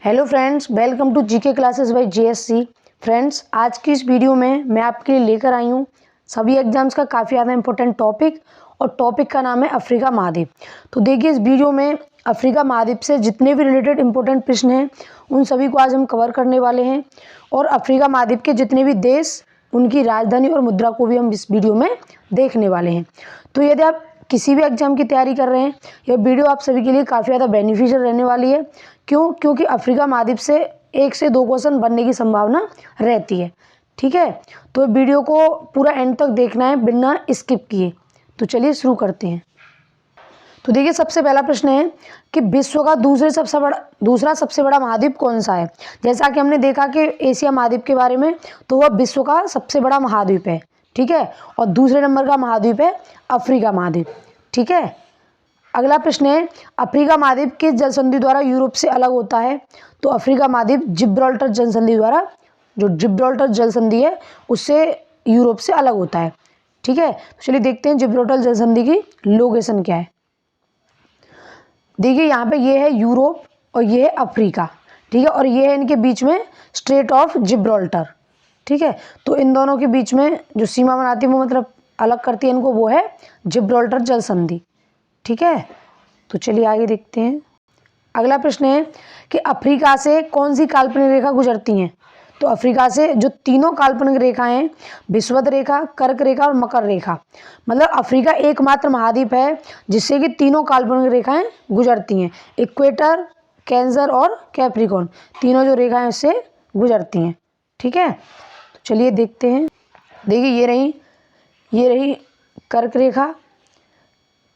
Hello friends, welcome to GK classes by JSC. Friends, आज की इस वीडियो में मैं आपके लिए लेकर आई हूँ सभी एग्जाम्स का काफ़ी ज़्यादा इंपॉर्टेंट टॉपिक, और टॉपिक का नाम है अफ्रीका महाद्वीप। तो देखिए, इस वीडियो में अफ्रीका महाद्वीप से जितने भी रिलेटेड इंपॉर्टेंट प्रश्न हैं उन सभी को आज हम कवर करने वाले हैं, और अफ्रीका महाद्वीप के जितने भी देश, उनकी राजधानी और मुद्रा को भी हम इस वीडियो में देखने वाले हैं। तो यदि आप किसी भी एग्जाम की तैयारी कर रहे हैं, यह वीडियो आप सभी के लिए काफ़ी ज़्यादा बेनिफिशियल रहने वाली है। क्योंकि अफ्रीका महाद्वीप से 1 से 2 क्वेश्चन बनने की संभावना रहती है। ठीक है, तो वीडियो को पूरा एंड तक देखना है बिना स्किप किए। तो चलिए शुरू करते हैं। तो देखिए, सबसे पहला प्रश्न है कि विश्व का दूसरा सबसे बड़ा महाद्वीप कौन सा है। जैसा कि हमने देखा कि एशिया महाद्वीप के बारे में, तो वह विश्व का सबसे बड़ा महाद्वीप है। ठीक है, और दूसरे नंबर का महाद्वीप है अफ्रीका महाद्वीप। ठीक है, अगला प्रश्न है, अफ्रीका महाद्वीप किस जलसंधि द्वारा यूरोप से अलग होता है। तो अफ्रीका महाद्वीप जिब्राल्टर जलसंधि द्वारा, जो जिब्राल्टर जलसंधि है उससे यूरोप से अलग होता है। ठीक है, तो चलिए देखते हैं जिब्राल्टर जलसंधि की लोकेशन क्या है। देखिए, यहाँ पे ये है यूरोप और ये है अफ्रीका। ठीक है, और ये है इनके बीच में स्ट्रेट ऑफ जिब्राल्टर। ठीक है, तो इन दोनों के बीच में जो सीमा बनाती है, वो मतलब अलग करती है इनको, वो है जिब्राल्टर जलसंधि। ठीक है, तो चलिए आगे देखते हैं। अगला प्रश्न है कि अफ्रीका से कौन सी काल्पनिक रेखा गुजरती हैं। तो अफ्रीका से जो तीनों काल्पनिक रेखाएं, विषुवत रेखा, कर्क रेखा और मकर रेखा, मतलब अफ्रीका एकमात्र महाद्वीप है जिससे कि तीनों काल्पनिक रेखाएं गुजरती हैं। इक्वेटर, कैंसर और कैप्रिकॉर्न, तीनों जो रेखाएं उससे गुजरती हैं। ठीक है, तो चलिए देखते हैं। देखिए, ये रही कर्क रेखा,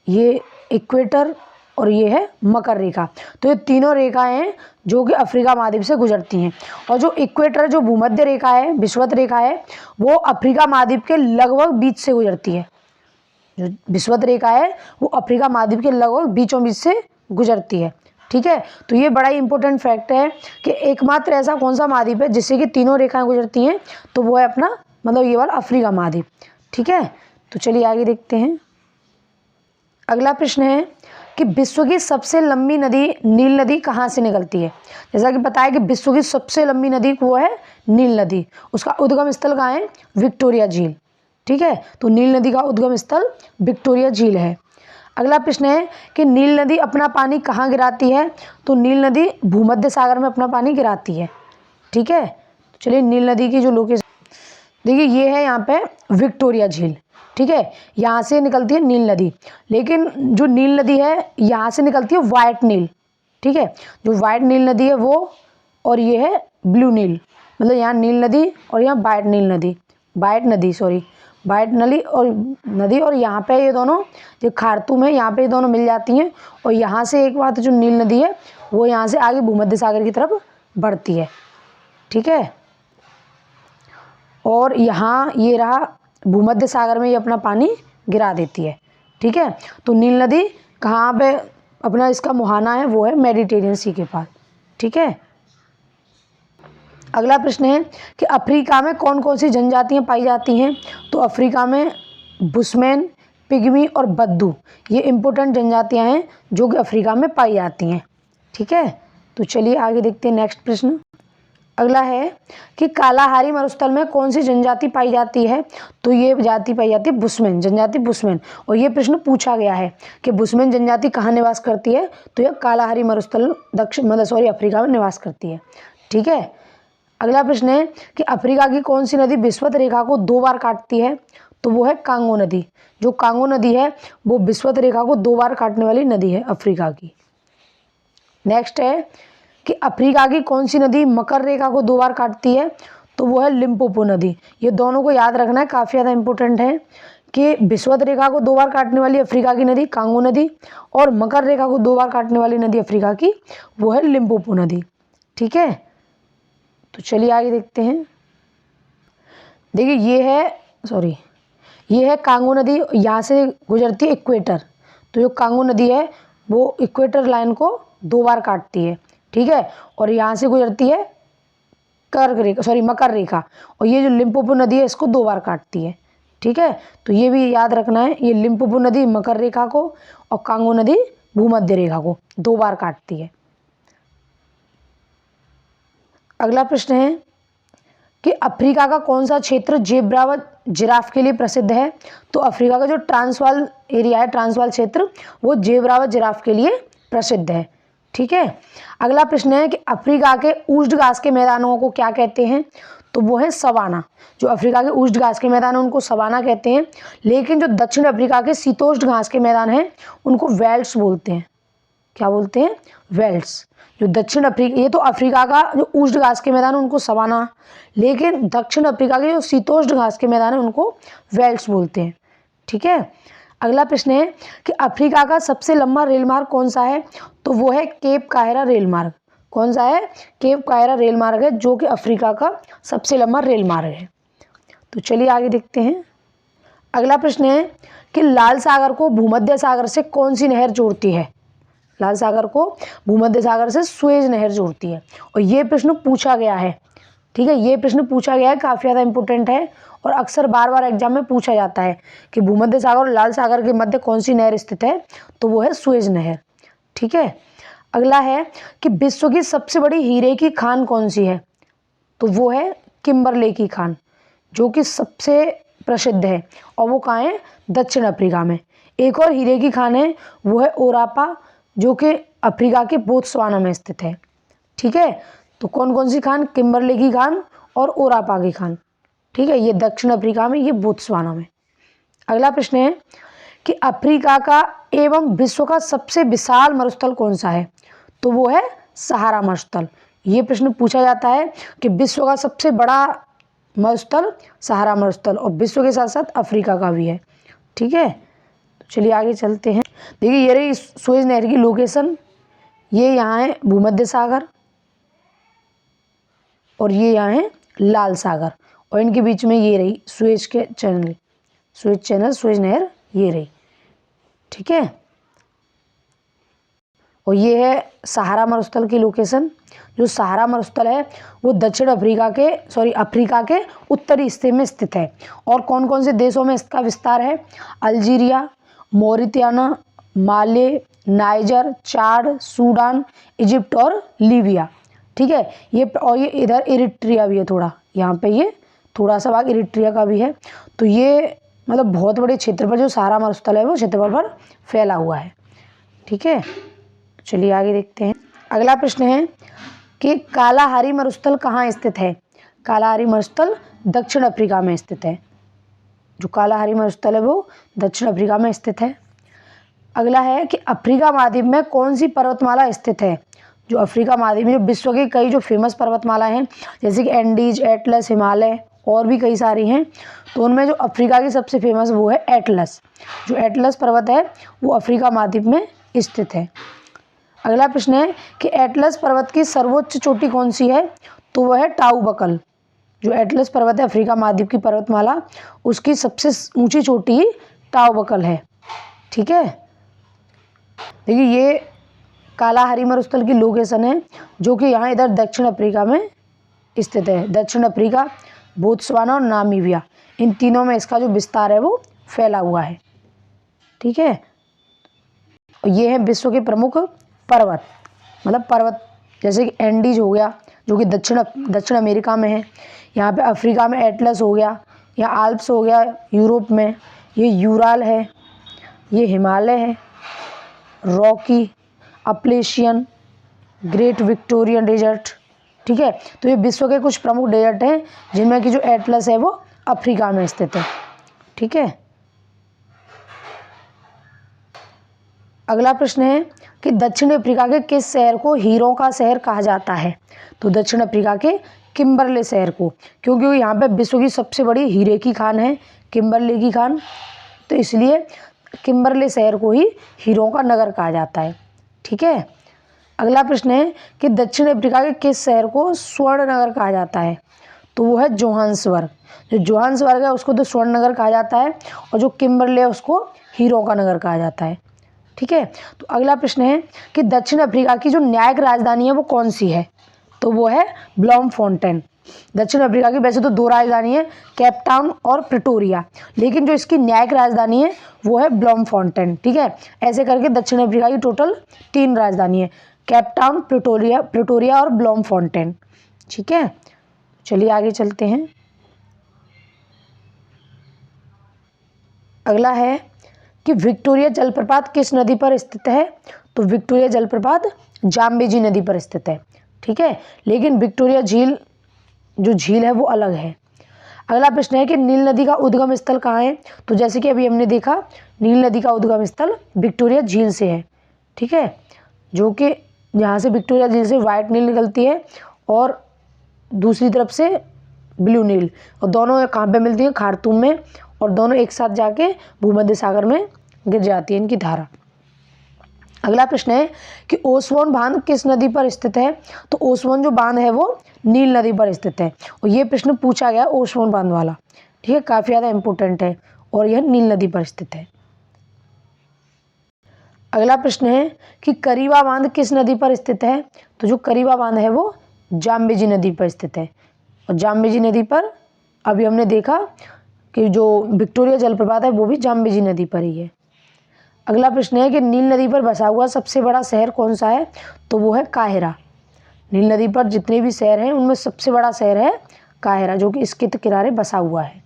ये इक्वेटर और ये है मकर रेखा। तो ये तीनों रेखाएं हैं जो कि अफ्रीका महाद्वीप से गुजरती हैं। और जो इक्वेटर, जो भूमध्य रेखा है, विषुवत रेखा है, वो अफ्रीका महाद्वीप के लगभग बीच से गुजरती है। जो विषुवत रेखा है वो अफ्रीका महाद्वीप के लगभग बीचों बीच से गुजरती है। ठीक है, तो ये बड़ा ही इंपॉर्टेंट फैक्ट है कि एकमात्र ऐसा कौन सा महाद्वीप है जिससे कि तीनों रेखाएं गुजरती हैं, तो वो है अपना मतलब ये वाला अफ्रीका महाद्वीप। ठीक है, तो चलिए आगे देखते हैं। अगला प्रश्न है कि विश्व की सबसे लंबी नदी नील नदी कहाँ से निकलती है। जैसा कि पता है कि विश्व की सबसे लंबी नदी वो है नील नदी। उसका उद्गम स्थल कहाँ है? विक्टोरिया झील। ठीक है, तो नील नदी का उद्गम स्थल विक्टोरिया झील है। अगला प्रश्न है कि नील नदी अपना पानी कहाँ गिराती है। तो नील नदी भूमध्य सागर में अपना पानी गिराती है। ठीक है, चलिए नील नदी की जो लोकेशन, देखिए ये है यहाँ पे विक्टोरिया झील। ठीक है, यहाँ से निकलती है नील नदी, लेकिन जो नील नदी है यहाँ से निकलती है वाइट नील। ठीक है, जो वाइट नील नदी है वो, और ये है ब्लू नील, मतलब यहाँ नील नदी और यहाँ वाइट नदी और यहाँ पे ये दोनों जो खार्तूम है यहाँ पे ये दोनों मिल जाती हैं। और यहाँ से एक बात, जो नील नदी है वो यहाँ से आगे भूमध्य सागर की तरफ बढ़ती है। ठीक है, और यहाँ ये रहा भूमध्य सागर में ये अपना पानी गिरा देती है। ठीक है, तो नील नदी कहाँ पे अपना इसका मुहाना है, वो है मेडिटेरियन सी के पास। ठीक है, अगला प्रश्न है कि अफ्रीका में कौन कौन सी जनजातियाँ पाई जाती हैं। तो अफ्रीका में बुशमैन, पिग्मी और बद्दू, ये इंपॉर्टेंट जनजातियाँ हैं जो कि अफ्रीका में पाई जाती हैं। ठीक है, तो चलिए आगे देखते हैं नेक्स्ट प्रश्न। अगला है कि कालाहारी मरुस्थल में कौन सी जनजाति पाई जाती है। तो ये जाति पाई जाती है बुशमैन, जनजाति बुशमैन। और ये प्रश्न पूछा गया है कि बुशमैन जनजाति कहाँ निवास करती है। तो यह कालाहारी मरुस्थल अफ्रीका में निवास करती है। ठीक है, अगला प्रश्न है कि अफ्रीका की कौन सी नदी विषुवत रेखा को 2 बार काटती है। तो वो है कांगो नदी। जो कांगो नदी है वो विषुवत रेखा को 2 बार काटने वाली नदी है अफ्रीका की। नेक्स्ट है कि अफ्रीका की कौन सी नदी मकर रेखा को 2 बार काटती है। तो वो है लिम्पोपो नदी। ये दोनों को याद रखना है, काफ़ी ज़्यादा इंपॉर्टेंट है कि विषुवत रेखा को 2 बार काटने वाली अफ्रीका की नदी कांगो नदी, और मकर रेखा को 2 बार काटने वाली नदी अफ्रीका की वो है लिम्पोपो नदी। ठीक है, तो चलिए आगे देखते हैं। देखिए ये है कांगो नदी, यहाँ से गुजरती है इक्वेटर। तो जो कांगो नदी है वो इक्वेटर लाइन को 2 बार काटती है। ठीक है, और यहाँ से गुजरती है मकर रेखा, और ये जो लिम्पोपो नदी है इसको 2 बार काटती है। ठीक है, तो ये भी याद रखना है, ये लिम्पोपो नदी मकर रेखा को और कांगो नदी भूमध्य रेखा को 2 बार काटती है। अगला प्रश्न है कि अफ्रीका का कौन सा क्षेत्र जेब्रा व जिराफ के लिए प्रसिद्ध है। तो अफ्रीका का जो ट्रांसवाल एरिया है, ट्रांसवाल क्षेत्र, वो जेब्रा व जिराफ के लिए प्रसिद्ध है। ठीक है। अगला प्रश्न है कि अफ्रीका के उष्ण घास के मैदानों को क्या कहते हैं। तो वो है सवाना। जो अफ्रीका के उष्ण घास के मैदान है उनको सवाना कहते हैं, लेकिन जो दक्षिण अफ्रीका के शीतोष्ण घास के मैदान हैं उनको वेल्ड्स बोलते हैं। क्या बोलते हैं? वेल्ड्स। जो दक्षिण अफ्रीका, ये तो अफ्रीका का जो उष्ण घास के मैदान है उनको सवाना, लेकिन दक्षिण अफ्रीका के जो शीतोष्ण घास के मैदान है उनको वेल्ड्स बोलते हैं। ठीक है। अगला प्रश्न है कि अफ्रीका का सबसे लंबा रेल मार्ग कौन सा है। तो वो है केप कायरा रेल मार्ग। कौन सा है? केप कायरा रेल मार्ग है, जो कि अफ्रीका का सबसे लंबा रेल मार्ग है। तो चलिए आगे देखते हैं। अगला प्रश्न है कि लाल सागर को भूमध्य सागर से कौन सी नहर जोड़ती है। लाल सागर को भूमध्य सागर से सुएज नहर जोड़ती है, और ये प्रश्न पूछा गया है। ठीक है, ये प्रश्न पूछा गया है, काफ़ी ज़्यादा इंपॉर्टेंट है और अक्सर बार बार एग्जाम में पूछा जाता है कि भूमध्य सागर और लाल सागर के मध्य कौन सी नहर स्थित है। तो वो है सुएज नहर। ठीक है। अगला है कि विश्व की सबसे बड़ी हीरे की खान कौन सी है। तो वो है किम्बरले की खान, जो कि सबसे प्रसिद्ध है, और वो कहाँ है? दक्षिण अफ्रीका में। एक और हीरे की खान है, वो है ओरापा, जो कि अफ्रीका के बोत्सवाना में स्थित है। ठीक है। तो कौन कौन सी खान? किम्बरले की खान और ओरापा की खान। ठीक है, ये दक्षिण अफ्रीका में, ये बोत्सवाना में। अगला प्रश्न है कि अफ्रीका का एवं विश्व का सबसे विशाल मरुस्थल कौन सा है। तो वो है सहारा मरुस्थल। ये प्रश्न पूछा जाता है कि विश्व का सबसे बड़ा मरुस्थल सहारा मरुस्थल, और विश्व के साथ साथ अफ्रीका का भी है। ठीक है। तो चलिए आगे चलते हैं। देखिए, ये रही सुएज नहर की लोकेशन। ये यहाँ है भूमध्य सागर, और ये यहाँ है लाल सागर, और इनके बीच में ये रही सुएज के चैनल, सुएज नहर ये रही। ठीक है। और ये है सहारा मरुस्थल की लोकेशन। जो सहारा मरुस्थल है वो दक्षिण अफ्रीका के उत्तरी हिस्से में स्थित है। और कौन कौन से देशों में इसका विस्तार है? अल्जीरिया, मोरिताना, माले, नाइजर, चाड, सूडान, इजिप्ट और लीबिया। ठीक है। ये इधर इरिट्रिया भी है थोड़ा, यहाँ पे ये थोड़ा सा भाग इरिट्रिया का भी है। तो ये मतलब बहुत बड़े क्षेत्र पर जो सहारा मरुस्थल है वो क्षेत्रफल पर फैला हुआ है। ठीक है। चलिए आगे देखते हैं। अगला प्रश्न है कि कालाहारी मरुस्थल कहाँ स्थित है। कालाहारी मरुस्थल दक्षिण अफ्रीका में स्थित है। जो कालाहारी मरुस्थल है वो दक्षिण अफ्रीका में स्थित है। अगला है कि अफ्रीका महाद्वीप में कौन सी पर्वतमाला स्थित है। जो अफ्रीका महाद्वीप में जो विश्व की कई जो फेमस पर्वतमाला हैं, जैसे कि एंडीज, एटलस, हिमालय और भी कई सारी हैं, तो उनमें जो अफ्रीका की सबसे फेमस वो है एटलस। जो एटलस पर्वत है वो अफ्रीका महाद्वीप में स्थित है। अगला प्रश्न है कि एटलस पर्वत की सर्वोच्च चोटी कौन सी है। तो वह है टाऊ बकल। जो एटलस पर्वत है अफ्रीका महाद्वीप की पर्वतमाला, उसकी सबसे ऊंची चोटी टाऊ बकल है। ठीक है। देखिए, ये कालाहारी मरुस्थल की लोकेशन है, जो कि यहाँ इधर दक्षिण अफ्रीका में स्थित है। दक्षिण अफ्रीका, बोत्सवाना और नामीबिया, इन तीनों में इसका जो विस्तार है वो फैला हुआ है। ठीक है। ये है विश्व के प्रमुख पर्वत, मतलब पर्वत, जैसे कि एंडीज हो गया जो कि दक्षिण अमेरिका में है। यहाँ पे अफ्रीका में एटलस हो गया, या आल्प्स हो गया यूरोप में, ये यूराल है, ये हिमालय है, Rocky, Appalachian, Great Victorian Desert. ठीक है। तो ये विश्व के कुछ प्रमुख डेजर्ट हैं, जिनमें कि जो एटलस है वो अफ्रीका में स्थित है। ठीक है। अगला प्रश्न है कि दक्षिण अफ्रीका के किस शहर को हीरों का शहर कहा जाता है। तो दक्षिण अफ्रीका के किम्बरले शहर को, क्योंकि यहाँ पे विश्व की सबसे बड़ी हीरे की खान है, किम्बरले की खान, तो इसलिए किम्बरले शहर को ही हीरों का नगर कहा जाता है। ठीक है। अगला प्रश्न है कि दक्षिण अफ्रीका के किस शहर को स्वर्ण नगर कहा जाता है। तो वो है जोहान्सबर्ग। जो जोहान्सबर्ग है उसको तो स्वर्ण नगर कहा जाता है, और जो किम्बरले है उसको हीरों का नगर कहा जाता है। ठीक है। तो अगला प्रश्न है कि दक्षिण अफ्रीका की जो न्यायिक राजधानी है वो कौन सी है। तो वो है ब्लॉमफोंटेन। दक्षिण अफ्रीका की वैसे तो 2 राजधानी है, केप टाउन और प्रिटोरिया, लेकिन जो इसकी न्यायिक राजधानी है वो है ब्लॉमफोंटेन। ठीक है। ऐसे करके दक्षिण अफ्रीका की टोटल 3 राजधानी है, केप टाउन, प्रिटोरिया और ब्लॉमफोंटेन। ठीक है, चलिए आगे चलते हैं। अगला है कि विक्टोरिया जलप्रपात किस नदी पर स्थित है? तो विक्टोरिया जलप्रपात जाम्बेजी नदी पर स्थित है। ठीक है, लेकिन विक्टोरिया झील जो झील है वो अलग है। अगला प्रश्न है कि नील नदी का उद्गम स्थल कहाँ है? तो जैसे कि अभी हमने देखा, नील नदी का उद्गम स्थल विक्टोरिया झील से है। ठीक है, जो कि यहाँ से विक्टोरिया झील से वाइट नील निकलती है और दूसरी तरफ से ब्लू नील, और दोनों कहाँ पे मिलती है? खार्तूम में, और दोनों एक साथ जाके भूमध्य सागर में गिर जाती है इनकी धारा। अगला प्रश्न है कि ओसवान बांध किस नदी पर स्थित है? तो ओसवान जो बांध है वो नील नदी पर स्थित है, और ये प्रश्न पूछा गया ओसवान बांध वाला। ठीक है, काफ़ी ज़्यादा इंपॉर्टेंट है, और यह नील नदी पर स्थित है। अगला प्रश्न है कि करीबा बांध किस नदी पर स्थित है? तो जो करीबा बांध है वो जाम्बेजी नदी पर स्थित है, और जाम्बेजी नदी पर अभी हमने देखा कि जो विक्टोरिया जलप्रपात है वो भी जाम्बेजी नदी पर ही है। अगला प्रश्न है कि नील नदी पर बसा हुआ सबसे बड़ा शहर कौन सा है? तो वो है काहिरा। नील नदी पर जितने भी शहर हैं उनमें सबसे बड़ा शहर है काहिरा, जो कि इसके किनारे बसा हुआ है।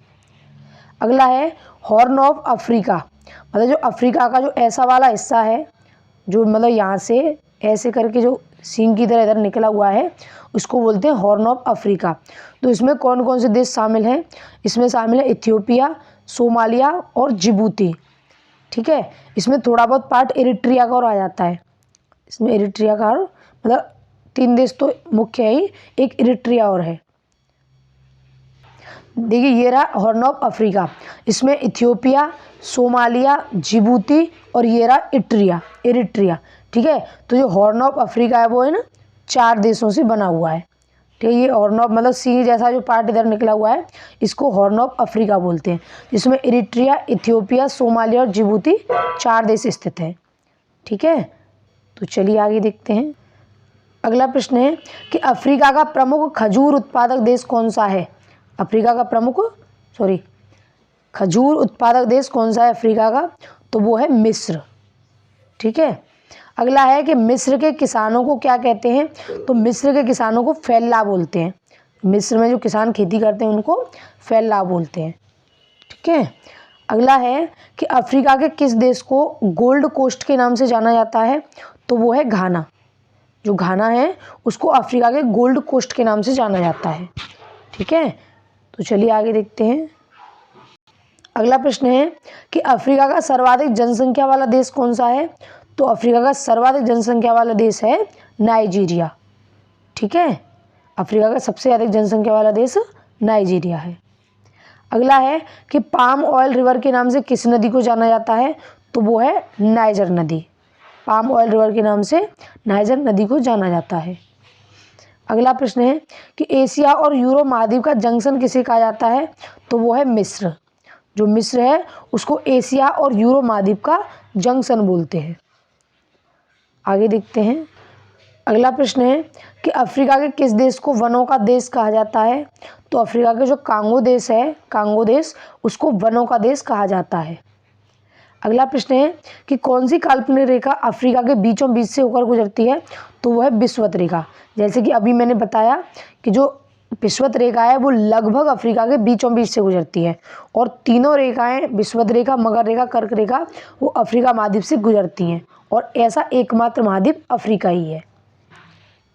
अगला है हॉर्न ऑफ अफ्रीका, मतलब जो अफ्रीका का जो ऐसा वाला हिस्सा है, जो मतलब यहाँ से ऐसे करके जो सींग की तरह इधर निकला हुआ है, उसको बोलते हैं हॉर्न ऑफ अफ्रीका। तो इसमें कौन कौन से देश शामिल हैं? इसमें शामिल है इथियोपिया, सोमालिया और जिबूती। ठीक है, इसमें थोड़ा बहुत पार्ट इरिट्रिया का और आ जाता है। इसमें इरिट्रिया का, मतलब 3 देश तो मुख्य है ही, एक इरिट्रिया और है। देखिए ये रहा हॉर्न ऑफ अफ्रीका, इसमें इथियोपिया, सोमालिया, जिबूती और ये रहा इरिट्रिया। ठीक है, तो जो हॉर्न ऑफ अफ्रीका है वो है ना 4 देशों से बना हुआ है। ठीक है, ये हॉर्न ऑफ मतलब सी जैसा जो पार्ट इधर निकला हुआ है इसको हॉर्न ऑफ अफ्रीका बोलते हैं, जिसमें इरिट्रिया, इथियोपिया, सोमालिया और जिबूती 4 देश स्थित है। ठीक है, तो चलिए आगे देखते हैं। अगला प्रश्न है कि अफ्रीका का प्रमुख खजूर उत्पादक देश कौन सा है? अफ्रीका का प्रमुख खजूर उत्पादक देश कौन सा है अफ्रीका का? तो वो है मिस्र। ठीक है, अगला है कि मिस्र के किसानों को क्या कहते हैं? तो मिस्र के किसानों को फेल्ला बोलते हैं। मिस्र में जो किसान खेती करते हैं उनको फेल्ला बोलते हैं। ठीक है, अगला है कि अफ्रीका के किस देश को गोल्ड कोस्ट के नाम से जाना जाता है? तो वो है घाना। जो घाना है उसको अफ्रीका के गोल्ड कोस्ट के नाम से जाना जाता है। ठीक है, तो चलिए आगे देखते हैं। अगला प्रश्न है कि अफ्रीका का सर्वाधिक जनसंख्या वाला देश कौन सा है? तो अफ्रीका का सर्वाधिक जनसंख्या वाला देश है नाइजीरिया। ठीक है, अफ्रीका का सबसे अधिक जनसंख्या वाला देश नाइजीरिया है। अगला है कि पाम ऑयल रिवर के नाम से किस नदी को जाना जाता है? तो वो है नाइजर नदी। पाम ऑयल रिवर के नाम से नाइजर नदी को जाना जाता है। अगला प्रश्न है कि एशिया और यूरोप महाद्वीप का जंक्शन किसे कहा जाता है? तो वो है मिस्र। जो मिस्र है उसको एशिया और यूरोप महाद्वीप का जंक्शन बोलते हैं। आगे देखते हैं। अगला प्रश्न है कि अफ्रीका के किस देश को वनों का देश कहा जाता है? तो अफ्रीका के जो कांगो देश है, कांगो देश, उसको वनों का देश कहा जाता है। अगला प्रश्न है कि कौन सी काल्पनिक रेखा अफ्रीका के बीचों बीच से होकर गुजरती है? तो वह है विषुवत रेखा। जैसे कि अभी मैंने बताया कि जो विषुवत रेखा है वो लगभग अफ्रीका के बीचों बीच से गुजरती है, और तीनों रेखाएं विषुवत रेखा, मगर रेखा, कर्क रेखा वो अफ्रीका महाद्वीप से गुजरती हैं, और ऐसा एकमात्र महाद्वीप अफ्रीका ही है।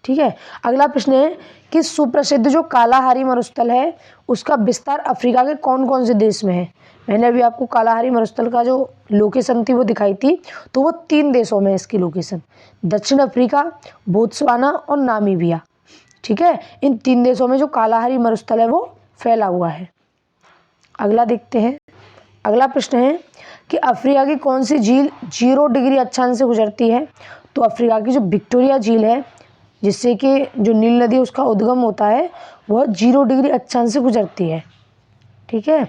ठीक है, अगला प्रश्न है कि सुप्रसिद्ध जो कालाहारी मरुस्थल है उसका विस्तार अफ्रीका के कौन कौन से देश में है? मैंने अभी आपको कालाहारी मरुस्थल का जो लोकेशन थी वो दिखाई थी, तो वो 3 देशों में है इसकी लोकेशन, दक्षिण अफ्रीका, बोत्सवाना और नामीबिया। ठीक है, इन 3 देशों में जो कालाहारी मरुस्थल है वो फैला हुआ है। अगला देखते हैं। अगला प्रश्न है कि अफ्रीका की कौन सी झील 0 डिग्री अक्षांश से गुजरती है? तो अफ्रीका की जो विक्टोरिया झील है, जिससे कि जो नील नदी उसका उद्गम होता है, वह 0 डिग्री अक्षांश से गुजरती है। ठीक है,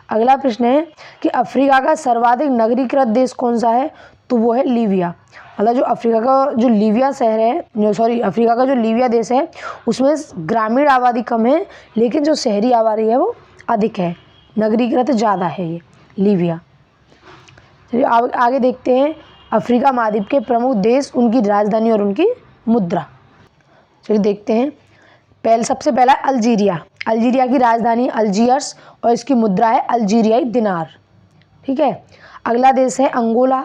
अगला प्रश्न है कि अफ्रीका का सर्वाधिक नगरीकृत देश कौन सा है? तो वो है लीबिया। मतलब जो अफ्रीका का जो लीबिया शहर है, अफ्रीका का जो लीबिया देश है उसमें ग्रामीण आबादी कम है, लेकिन जो शहरी आबादी है वो अधिक है, नगरीकृत ज़्यादा है ये लीबिया। चलिए आगे देखते हैं अफ्रीका महाद्वीप के प्रमुख देश, उनकी राजधानी और उनकी मुद्रा। चलिए देखते हैं। सबसे पहला अल्जीरिया। अल्जीरिया की राजधानी अल्जियर्स और इसकी मुद्रा है अल्जीरियाई दिनार। ठीक है। अगला देश है अंगोला।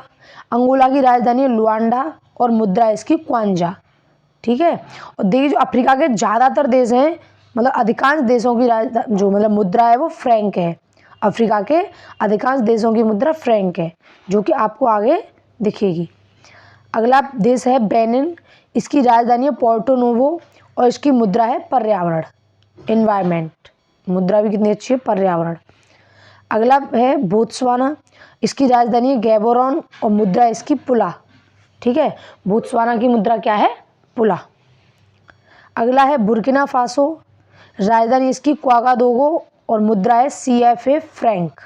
अंगोला की राजधानी है लुआंडा और मुद्रा इसकी क्वांजा। ठीक है। और देखिए जो अफ्रीका के ज़्यादातर देश हैं, मतलब अधिकांश देशों की जो मतलब मुद्रा है वो फ्रैंक है। अफ्रीका के अधिकांश देशों की मुद्रा फ्रैंक है, जो कि आपको आगे दिखेगी। अगला देश है बेनिन। इसकी राजधानी है पोर्टो नोवो और इसकी मुद्रा है पर्यावरण, एनवायरनमेंट। मुद्रा भी कितनी अच्छी है, पर्यावरण। अगला है बोत्सवाना। इसकी राजधानी है गैबोरोन और मुद्रा इसकी पुला। ठीक है। बोत्सवाना की मुद्रा क्या है, पुला। अगला है बुर्किना फासो। राजधानी इसकी क्वागादोगो और मुद्रा है CFA फ्रैंक।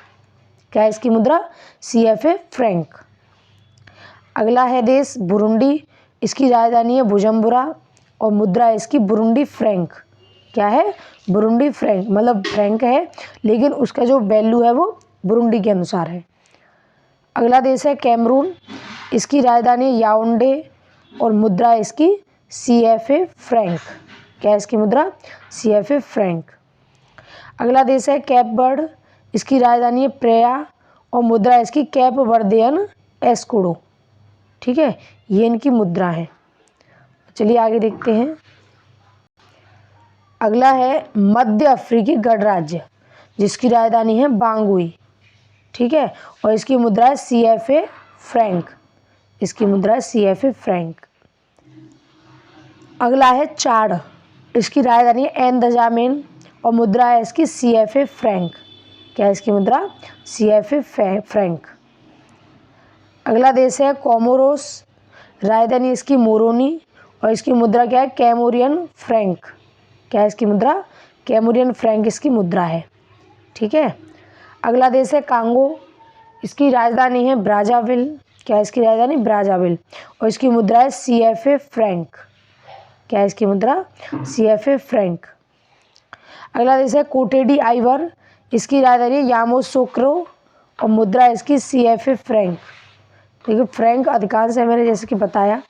क्या है इसकी मुद्रा, CFA फ्रैंक। अगला है देश बुरुंडी। इसकी राजधानी है बुजुम्बुरा और मुद्रा है इसकी बुरुंडी फ्रैंक। क्या है, बुरुंडी फ्रैंक, मतलब फ्रैंक है लेकिन उसका जो वैल्यू है वो बुरुंडी के अनुसार है। अगला देश है कैमरून। इसकी राजधानी याओंडे और मुद्रा इसकी CFA फ्रैंक। क्या है इसकी मुद्रा, CFA फ्रैंक। अगला देश है कैप बर्ड। इसकी राजधानी है प्रेया और मुद्रा इसकी कैप वर्देन एस्कुडो। ठीक है, ये इनकी मुद्रा है। चलिए आगे देखते हैं। अगला है मध्य अफ्रीकी गणराज्य, जिसकी राजधानी है बांगुई। ठीक है, और इसकी मुद्रा है CFA फ्रैंक। इसकी मुद्रा है CFA फ्रैंक। अगला है चाड। इसकी राजधानी है एनदजामेन और मुद्रा है इसकी CFA फ्रैंक। क्या है इसकी मुद्रा, CFA फ्रैंक। अगला देश है कोमोरोस। राजधानी इसकी मोरोनी और इसकी मुद्रा क्या है, कैमोरियन फ्रैंक। क्या है इसकी मुद्रा, कैमोरियन फ्रैंक इसकी मुद्रा है। ठीक है। अगला देश है कांगो। इसकी राजधानी है ब्राज़ाविल। क्या है इसकी राजधानी, ब्राज़ाविल, और इसकी मुद्रा है CFA फ्रैंक। क्या है इसकी मुद्रा, CFA फ्रैंक। अगला देश है कोटे डी आइवर। इसकी राजधानी है यामोसोक्रो और मुद्रा इसकी CFA फ्रैंक। देखिए फ्रैंक अधिकांश है, मैंने जैसे कि बताया।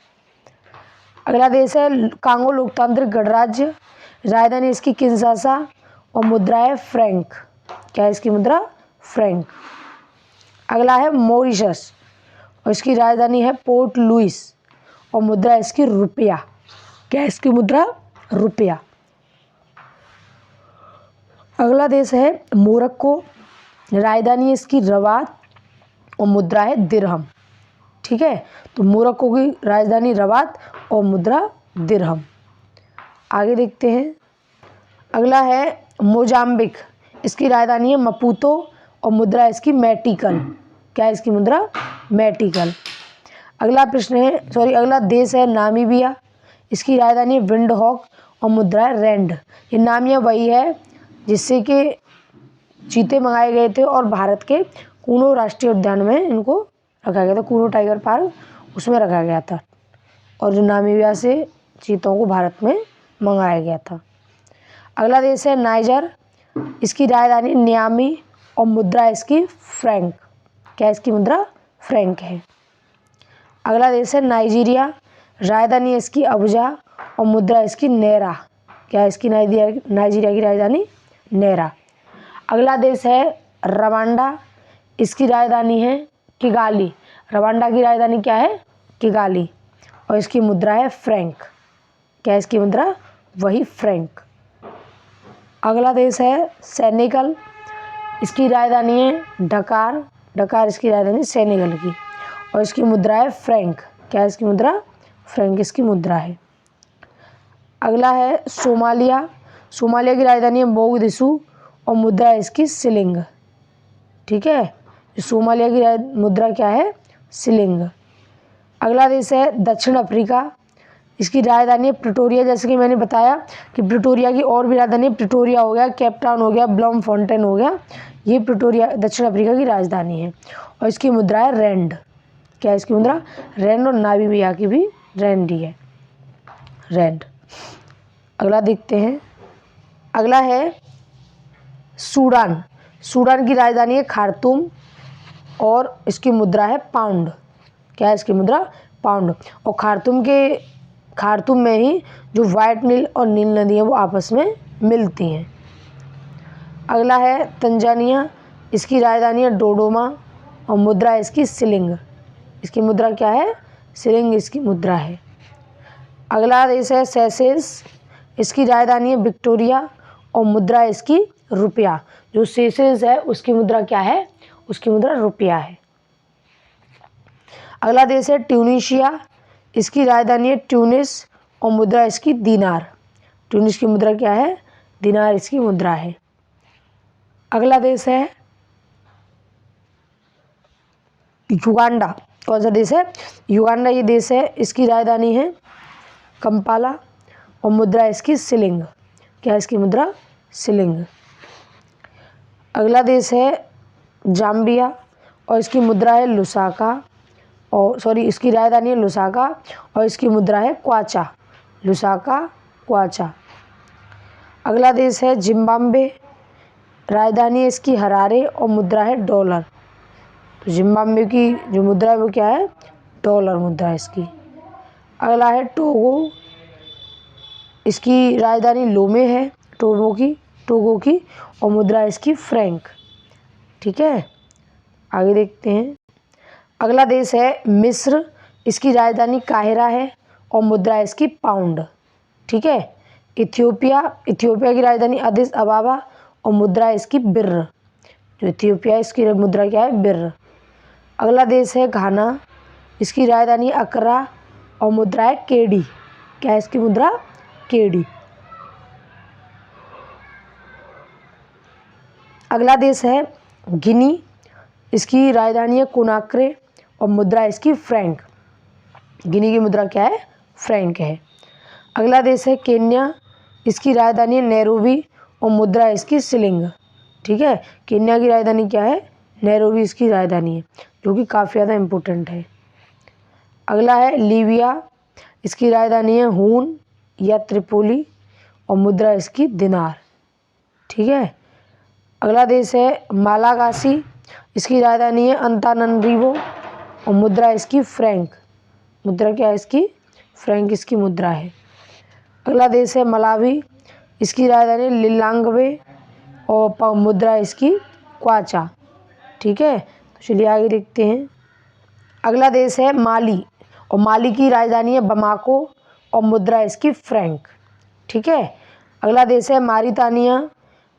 अगला देश है कांगो लोकतांत्रिक गणराज्य। राजधानी इसकी किंशासा और मुद्रा है फ्रैंक। क्या है इसकी मुद्रा, फ्रैंक। अगला है मॉरिशस और इसकी राजधानी है पोर्ट लुइस और मुद्रा इसकी रुपया। क्या है इसकी मुद्रा, रुपया। अगला देश है मोरक्को। राजधानी इसकी रबात और मुद्रा है दिरहम। ठीक है, तो मोरक्को की राजधानी रबात और मुद्रा दिरहम। आगे देखते हैं। अगला है मोजाम्बिक। इसकी राजधानी है मपूतो और मुद्रा इसकी मैटिकल। क्या है इसकी मुद्रा, मैटिकल। अगला प्रश्न है अगला देश है नामीबिया। इसकी राजधानी है विंडहॉक और मुद्रा है रैंड। ये नामिया वही है जिससे कि चीते मंगाए गए थे और भारत के कूनो राष्ट्रीय उद्यान में इनको रखा गया था, कूनो टाइगर पार्क, उसमें रखा गया था, और जो नामीबिया से चीतों को भारत में मंगाया गया था। अगला देश है नाइजर। इसकी राजधानी नियामी और मुद्रा इसकी फ्रैंक। क्या इसकी मुद्रा, फ्रैंक है। अगला देश है नाइजीरिया। राजधानी इसकी अबुजा और मुद्रा इसकी नेरा। क्या है इसकी नाइजीरिया की राजधानी, नेरा। अगला देश है रवांडा। इसकी राजधानी है किगाली। रवांडा की राजधानी क्या है, किगाली, और इसकी मुद्रा है फ्रैंक। क्या है इसकी मुद्रा, वही फ्रैंक। अगला देश है सेनेगल। इसकी राजधानी है डकार। डकार इसकी राजधानी सेनेगल की, और इसकी मुद्रा है फ्रैंक। क्या है इसकी मुद्रा, फ्रैंक इसकी मुद्रा है। अगला है सोमालिया। सोमालिया की राजधानी है मोगदिशु और मुद्रा इसकी शिलिंग। ठीक है, सोमालिया की मुद्रा क्या है, शिलिंग। अगला देश है दक्षिण अफ्रीका। इसकी राजधानी है प्रिटोरिया। जैसे कि मैंने बताया कि प्रिटोरिया की और भी राजधानी है, प्रिटोरिया हो गया, केप टाउन हो गया, ब्लमफोंटेन हो गया, ये प्रिटोरिया दक्षिण अफ्रीका की राजधानी है, और इसकी मुद्रा है रैंड। क्या है इसकी मुद्रा, रैंड, और नामीबिया की भी रैंड ही है, रैंड। अगला देखते हैं। अगला है सूडान। सूडान की राजधानी है खार्तूम और इसकी मुद्रा है पाउंड। क्या है इसकी मुद्रा, पाउंड, और खार्तूम में ही जो वाइट नील और नील नदी है वो आपस में मिलती हैं। अगला है तंजानिया, इसकी राजधानी है डोडोमा और मुद्रा इसकी शिलिंग। इसकी मुद्रा क्या है? शिलिंग इसकी मुद्रा है। अगला देश है सेशेल्स, इसकी राजधानी है विक्टोरिया और मुद्रा इसकी रुपया। जो सेशेल्स है उसकी मुद्रा क्या है? उसकी मुद्रा रुपया है। अगला देश है ट्यूनीशिया, इसकी राजधानी है ट्यूनिस और मुद्रा इसकी दीनार। ट्यूनिस की मुद्रा क्या है? दीनार इसकी मुद्रा है। अगला देश है युगांडा। कौन सा देश है? युगांडा ये देश है, इसकी राजधानी है कंपाला और मुद्रा इसकी शिलिंग। क्या है इसकी मुद्रा? शिलिंग। अगला देश है जाम्बिया और इसकी मुद्रा है लुसाका और इसकी राजधानी है लुसाका और इसकी मुद्रा है क्वाचा। लुसाका, क्वाचा। अगला देश है जिम्बाब्वे, राजधानी है इसकी हरारे और मुद्रा है डॉलर। तो जिम्बाब्वे की जो मुद्रा है वो क्या है? डॉलर मुद्रा है इसकी। अगला है टोगो, इसकी राजधानी लोमे है टोगो की और मुद्रा इसकी फ्रैंक। ठीक है, आगे देखते हैं। अगला देश है मिस्र, इसकी राजधानी काहिरा है और मुद्रा इसकी पाउंड। ठीक है। इथियोपिया की राजधानी अदिस अबाबा और मुद्रा इसकी बिर्र। जो इथियोपिया है इसकी मुद्रा क्या है? बिर्र। अगला देश है घाना, इसकी राजधानी अकरा और मुद्रा है केडी। क्या है इसकी मुद्रा? केडी। अगला देश है गिनी, इसकी राजधानी है कोनाक्रे और मुद्रा इसकी फ्रैंक। गिनी की मुद्रा क्या है? फ्रैंक है। अगला देश है केन्या, इसकी राजधानी है नैरोबी और मुद्रा इसकी शिलिंग। ठीक है, केन्या की राजधानी क्या है? नैरोबी इसकी राजधानी है, जो कि काफ़ी ज़्यादा इम्पोर्टेंट है। अगला है लीबिया, इसकी राजधानी है हून या त्रिपोली और मुद्रा इसकी दिनार। ठीक है। अगला देश है मालागासी, इसकी राजधानी है अंताननरीवो और मुद्रा इसकी फ्रैंक। मुद्रा क्या है इसकी? फ्रैंक इसकी मुद्रा है। अगला देश है मलावी, इसकी राजधानी लिलांगवे और मुद्रा इसकी क्वाचा। ठीक है, तो चलिए आगे देखते हैं। अगला देश है माली और माली की राजधानी है बमाको और मुद्रा इसकी फ्रैंक। ठीक है। अगला देश है मारितानिया,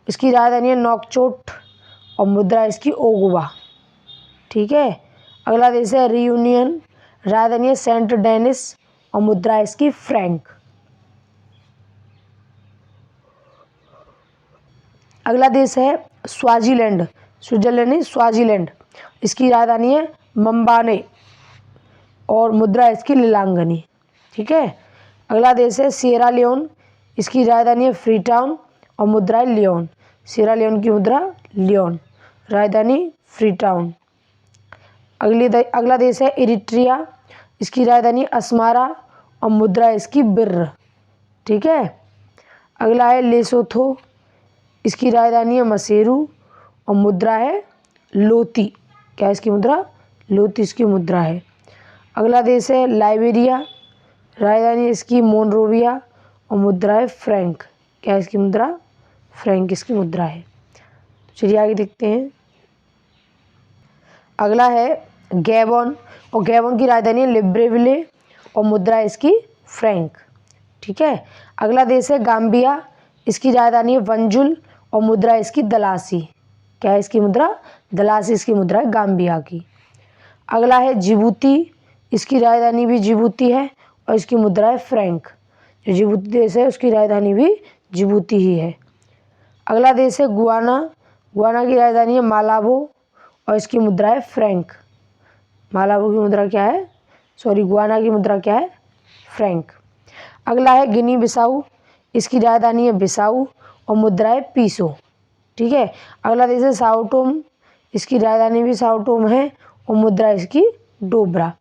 इसकी राजधानी है नौकचोट और मुद्रा इसकी ओगुवा। ठीक है। अगला देश है रियूनियन, राजधानी है सेंट डेनिस और मुद्रा इसकी फ्रैंक। अगला देश है स्वाजीलैंड, स्विट्जरलैंड नहीं स्वाजीलैंड, इसकी राजधानी है मम्बाने और मुद्रा इसकी लिलांगनी। ठीक है। अगला देश है सिएरा लियोन, इसकी राजधानी है फ्रीटाउन और मुद्रा है लियोन। सिएरा लियोन की मुद्रा लियोन, राजधानी फ्रीटाउन। अगला देश है इरिट्रिया, इसकी राजधानी अस्मारा और मुद्रा इसकी बिर्र। ठीक है। अगला है लेसोथो, इसकी राजधानी है मसेरू और मुद्रा है लोती। क्या है इसकी मुद्रा? लोती इसकी मुद्रा है। अगला देश है लाइबेरिया, राजधानी इसकी मोनरोविया और मुद्रा है फ्रैंक। क्या है इसकी मुद्रा? फ्रैंक इसकी मुद्रा है। चलिए आगे देखते हैं। अगला है गैबन और गैबन की राजधानी है लिब्रेविले और मुद्रा इसकी फ्रैंक। ठीक है। अगला देश है गाम्बिया, इसकी राजधानी है वंजुल और मुद्रा इसकी दलासी। क्या है इसकी मुद्रा? दलासी इसकी मुद्रा है गाम्बिया की। अगला है जिबूती, इसकी राजधानी भी जिबूती है और इसकी मुद्रा है फ्रैंक। जो जिबूती देश है उसकी राजधानी भी जिबूती ही है। अगला देश है गुआना, गुआना की राजधानी है मालाबो और इसकी मुद्रा है फ्रैंक। मालाबो की मुद्रा क्या है? गुआना की मुद्रा क्या है? फ्रैंक। अगला है गिनी बिसाऊ, इसकी राजधानी है बिसाऊ और मुद्रा है पीसो। ठीक है। अगला देश है साओटोम, इसकी राजधानी भी साओटोम है और मुद्रा इसकी डोबरा।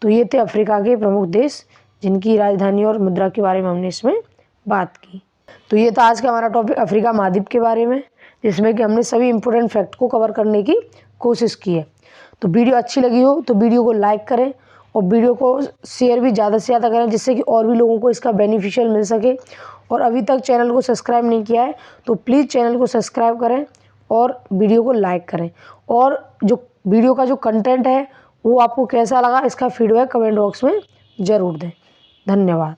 तो ये थे अफ्रीका के प्रमुख देश जिनकी राजधानी और मुद्रा के बारे में हमने इसमें बात की। तो ये था आज का हमारा टॉपिक अफ्रीका महाद्वीप के बारे में, जिसमें कि हमने सभी इंपॉर्टेंट फैक्ट को कवर करने की कोशिश की है। तो वीडियो अच्छी लगी हो तो वीडियो को लाइक करें और वीडियो को शेयर भी ज़्यादा से ज़्यादा करें, जिससे कि और भी लोगों को इसका बेनिफिशियल मिल सके। और अभी तक चैनल को सब्सक्राइब नहीं किया है तो प्लीज़ चैनल को सब्सक्राइब करें और वीडियो को लाइक करें। और जो वीडियो का जो कंटेंट है वो आपको कैसा लगा, इसका फीडबैक कमेंट बॉक्स में ज़रूर दें। धन्यवाद।